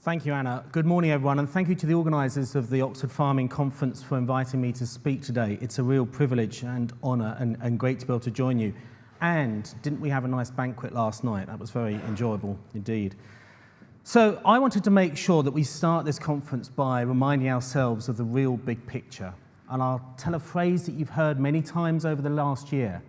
Thank you, Anna. Good morning, everyone, and thank you to the organisers of the Oxford Farming Conference for inviting me to speak today. It's a real privilege and honour and great to be able to join you. And didn't we have a nice banquet last night? That was very enjoyable indeed. So I wanted to make sure that we start this conference by reminding ourselves of the real big picture. And I'll tell a phrase that you've heard many times over the last year,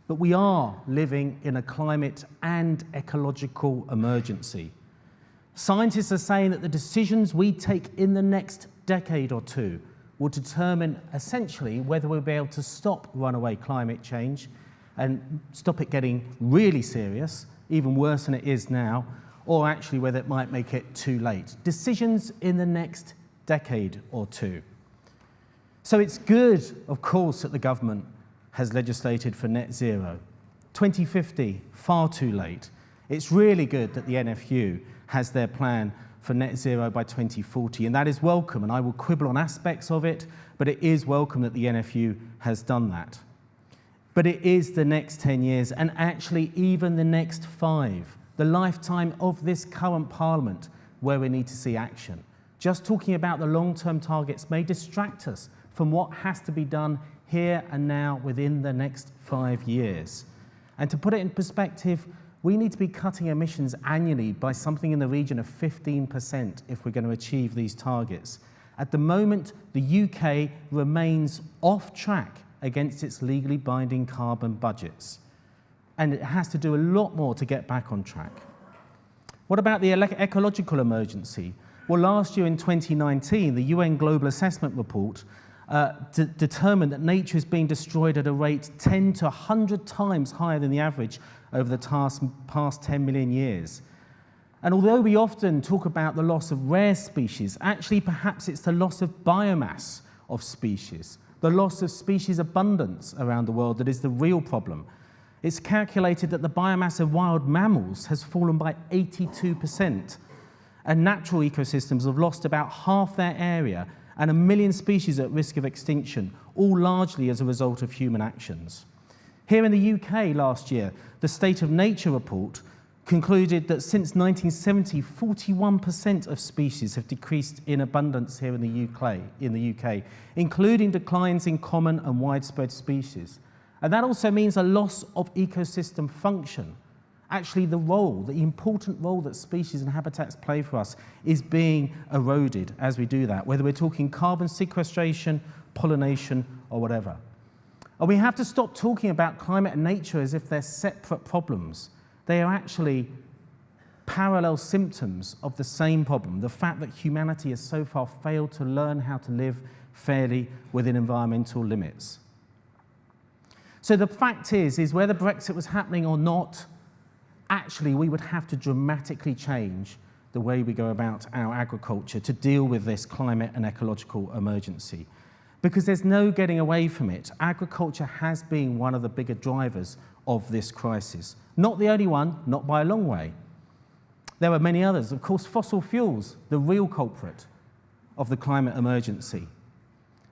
but we are living in a climate and ecological emergency. Scientists are saying that the decisions we take in the next decade or two will determine essentially whether we'll be able to stop runaway climate change and stop it getting really serious, even worse than it is now, or actually whether it might make it too late. Decisions in the next decade or two. So it's good, of course, that the government has legislated for net zero. 2050, far too late. It's really good that the NFU has their plan for net zero by 2040, and that is welcome, and I will quibble on aspects of it, but it is welcome that the NFU has done that. But it is the next 10 years, and actually even the next 5, the lifetime of this current Parliament, where we need to see action. Just talking about the long-term targets may distract us from what has to be done here and now within the next 5 years. And to put it in perspective, we need to be cutting emissions annually by something in the region of 15% if we're going to achieve these targets. At the moment, the UK remains off track against its legally binding carbon budgets. And it has to do a lot more to get back on track. What about the ecological emergency? Well, last year in 2019, the UN Global Assessment Report determined that nature is being destroyed at a rate 10 to 100 times higher than the average over the past 10 million years. And although we often talk about the loss of rare species, actually perhaps it's the loss of biomass of species, the loss of species abundance around the world that is the real problem. It's calculated that the biomass of wild mammals has fallen by 82%, and natural ecosystems have lost about half their area, and 1 million species at risk of extinction, all largely as a result of human actions. Here in the UK last year, the State of Nature report concluded that since 1970, 41% of species have decreased in abundance here in the UK, including declines in common and widespread species. And that also means a loss of ecosystem function. Actually, the important role that species and habitats play for us is being eroded as we do that, whether we're talking carbon sequestration, pollination, or whatever. And we have to stop talking about climate and nature as if they're separate problems. They are actually parallel symptoms of the same problem, the fact that humanity has so far failed to learn how to live fairly within environmental limits. So the fact is whether Brexit was happening or not, actually we would have to dramatically change the way we go about our agriculture to deal with this climate and ecological emergency. Because there's no getting away from it. Agriculture has been one of the bigger drivers of this crisis. Not the only one, not by a long way. There are many others. Of course, fossil fuels, the real culprit of the climate emergency.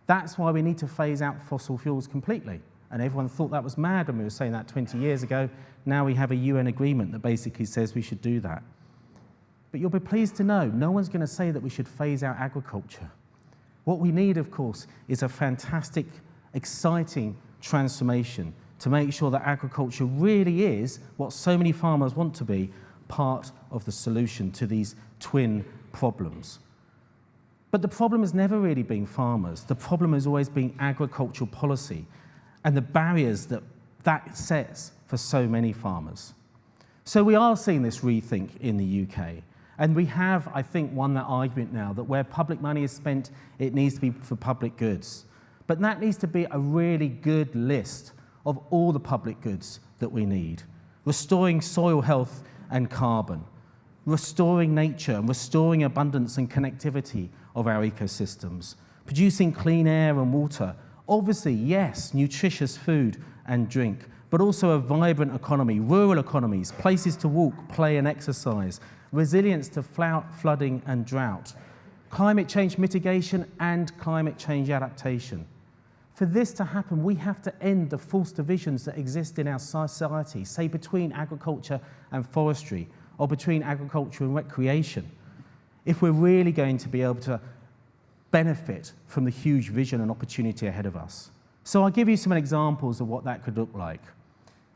That's why we need to phase out fossil fuels completely. And everyone thought that was mad when we were saying that 20 years ago. Now we have a UN agreement that basically says we should do that. But you'll be pleased to know no one's going to say that we should phase out agriculture. What we need, of course, is a fantastic, exciting transformation to make sure that agriculture really is what so many farmers want to be, part of the solution to these twin problems. But the problem has never really been farmers. The problem has always been agricultural policy and the barriers that that sets for so many farmers. So we are seeing this rethink in the UK. And we have, I think, won that argument now that where public money is spent, it needs to be for public goods. But that needs to be a really good list of all the public goods that we need. Restoring soil health and carbon, restoring nature, restoring abundance and connectivity of our ecosystems, producing clean air and water. Obviously, yes, nutritious food and drink, but also a vibrant economy, rural economies, places to walk, play and exercise, resilience to flooding and drought, climate change mitigation and climate change adaptation. For this to happen, we have to end the false divisions that exist in our society, say between agriculture and forestry, or between agriculture and recreation. if we're really going to be able to benefit from the huge vision and opportunity ahead of us. So I'll give you some examples of what that could look like.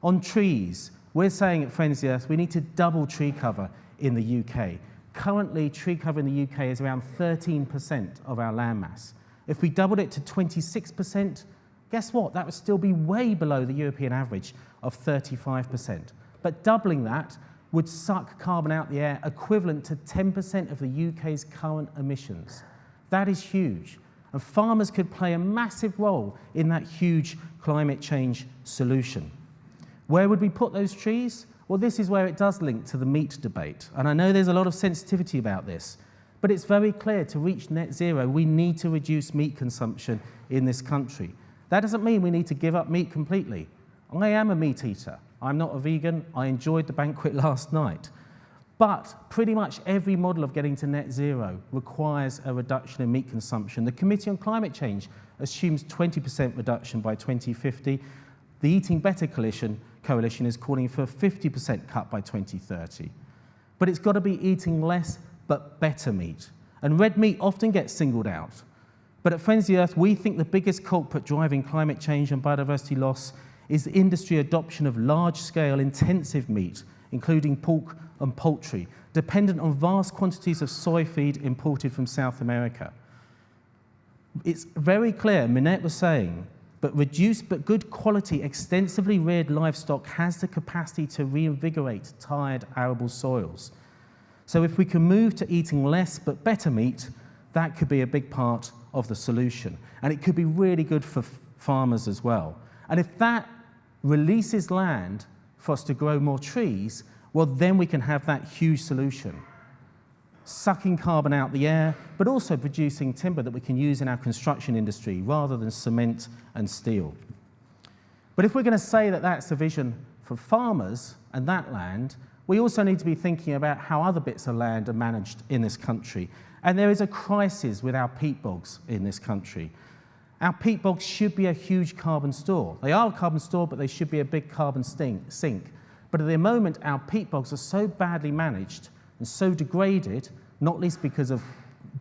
On trees, we're saying at Friends of the Earth we need to double tree cover in the UK. Currently, tree cover in the UK is around 13% of our landmass. If we doubled it to 26%, guess what? That would still be way below the European average of 35%. But doubling that would suck carbon out the air equivalent to 10% of the UK's current emissions. That is huge. And farmers could play a massive role in that huge climate change solution. Where would we put those trees? Well, this is where it does link to the meat debate. And I know there's a lot of sensitivity about this, but it's very clear to reach net zero, we need to reduce meat consumption in this country. That doesn't mean we need to give up meat completely. I am a meat eater. I'm not a vegan. I enjoyed the banquet last night. But pretty much every model of getting to net zero requires a reduction in meat consumption. The Committee on Climate Change assumes 20% reduction by 2050. The Eating Better Coalition is calling for a 50% cut by 2030. But it's got to be eating less but better meat. And red meat often gets singled out. But at Friends of the Earth, we think the biggest culprit driving climate change and biodiversity loss is the industry adoption of large-scale intensive meat, including pork and poultry, dependent on vast quantities of soy feed imported from South America. It's very clear, Bennett was saying, but reduced but good quality, extensively reared livestock has the capacity to reinvigorate tired arable soils. So if we can move to eating less but better meat, that could be a big part of the solution. And it could be really good for farmers as well. And if that releases land for us to grow more trees, well, then we can have that huge solution. Sucking carbon out the air, but also producing timber that we can use in our construction industry rather than cement and steel. But if we're going to say that that's the vision for farmers and that land, we also need to be thinking about how other bits of land are managed in this country. And there is a crisis with our peat bogs in this country. Our peat bogs should be a huge carbon store. They are a carbon store, but they should be a big carbon sink. But at the moment, our peat bogs are so badly managed and so degraded, not least because of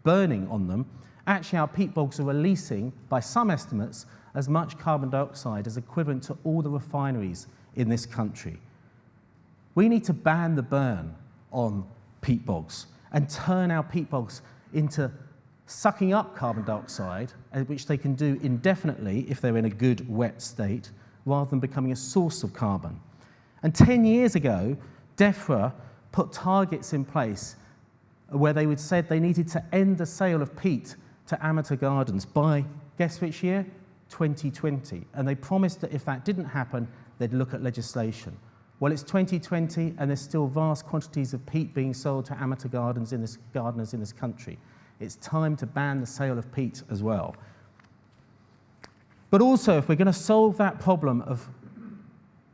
burning on them, actually our peat bogs are releasing, by some estimates, as much carbon dioxide as equivalent to all the refineries in this country. We need to ban the burn on peat bogs and turn our peat bogs into sucking up carbon dioxide, which they can do indefinitely if they're in a good wet state, rather than becoming a source of carbon. And 10 years ago, DEFRA put targets in place where they would said they needed to end the sale of peat to amateur gardens by, guess which year? 2020. And they promised that if that didn't happen, they'd look at legislation. Well, it's 2020, and there's still vast quantities of peat being sold to amateur gardeners in this country. It's time to ban the sale of peat as well. But also, if we're going to solve that problem of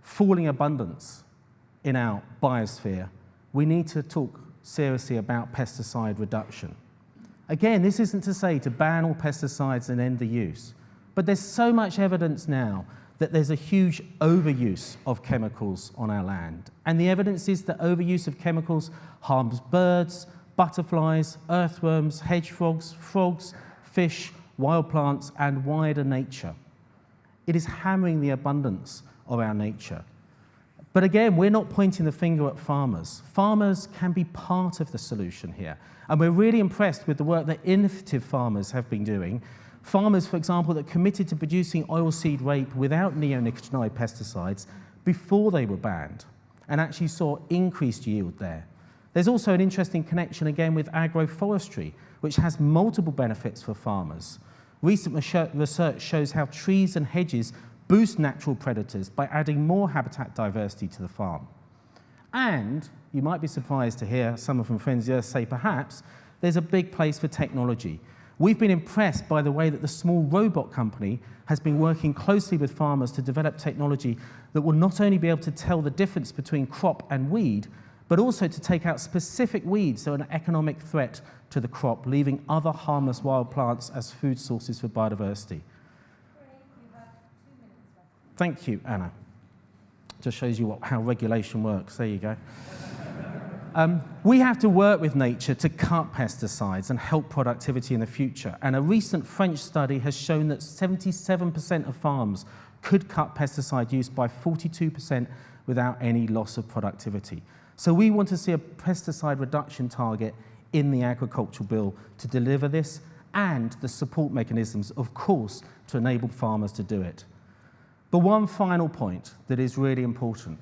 falling abundance in our biosphere, we need to talk seriously about pesticide reduction. Again, this isn't to say to ban all pesticides and end the use, but there's so much evidence now that there's a huge overuse of chemicals on our land. And the evidence is that overuse of chemicals harms birds, butterflies, earthworms, hedge frogs, fish, wild plants, and wider nature. It is hammering the abundance of our nature. But again, we're not pointing the finger at farmers. Farmers can be part of the solution here. And we're really impressed with the work that innovative farmers have been doing. Farmers, for example, that committed to producing oilseed rape without neonicotinoid pesticides before they were banned, and actually saw increased yield there. There's also an interesting connection again with agroforestry, which has multiple benefits for farmers. Recent research shows how trees and hedges boost natural predators by adding more habitat diversity to the farm. And you might be surprised to hear someone from Friends of the Earth say perhaps there's a big place for technology. We've been impressed by the way that the small robot company has been working closely with farmers to develop technology that will not only be able to tell the difference between crop and weed, but also to take out specific weeds that are an economic threat to the crop, leaving other harmless wild plants as food sources for biodiversity. Thank you, Anna. Just shows you how regulation works. There you go. We have to work with nature to cut pesticides and help productivity in the future. And a recent French study has shown that 77% of farms could cut pesticide use by 42% without any loss of productivity. So we want to see a pesticide reduction target in the agricultural bill to deliver this, and the support mechanisms, of course, to enable farmers to do it. But one final point that is really important.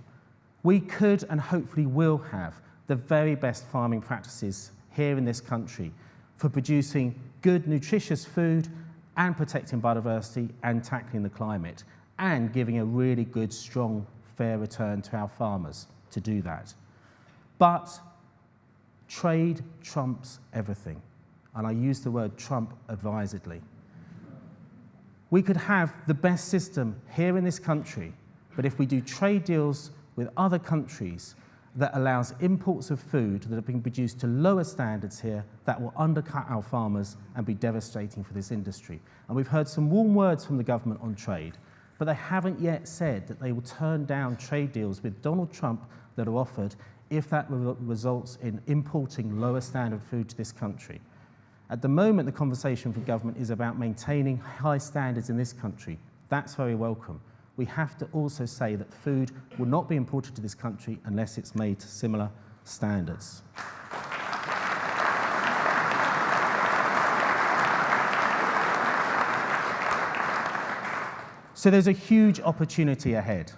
We could and hopefully will have the very best farming practices here in this country for producing good, nutritious food and protecting biodiversity and tackling the climate, and giving a really good, strong, fair return to our farmers to do that. But trade trumps everything. And I use the word trump advisedly. We could have the best system here in this country, but if we do trade deals with other countries that allows imports of food that have been produced to lower standards here, that will undercut our farmers and be devastating for this industry. And we've heard some warm words from the government on trade, but they haven't yet said that they will turn down trade deals with Donald Trump that are offered if that results in importing lower standard food to this country. At the moment, the conversation for government is about maintaining high standards in this country. That's very welcome. We have to also say that food will not be imported to this country unless it's made to similar standards. So there's a huge opportunity ahead,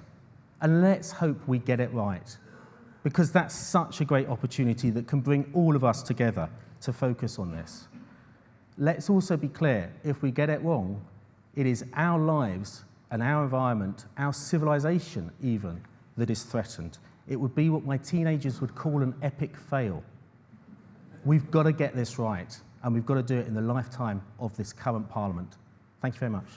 and let's hope we get it right, because that's such a great opportunity that can bring all of us together to focus on this. Let's also be clear, if we get it wrong, it is our lives and our environment, our civilization even, that is threatened. It would be what my teenagers would call an epic fail. We've got to get this right, and we've got to do it in the lifetime of this current Parliament. Thank you very much.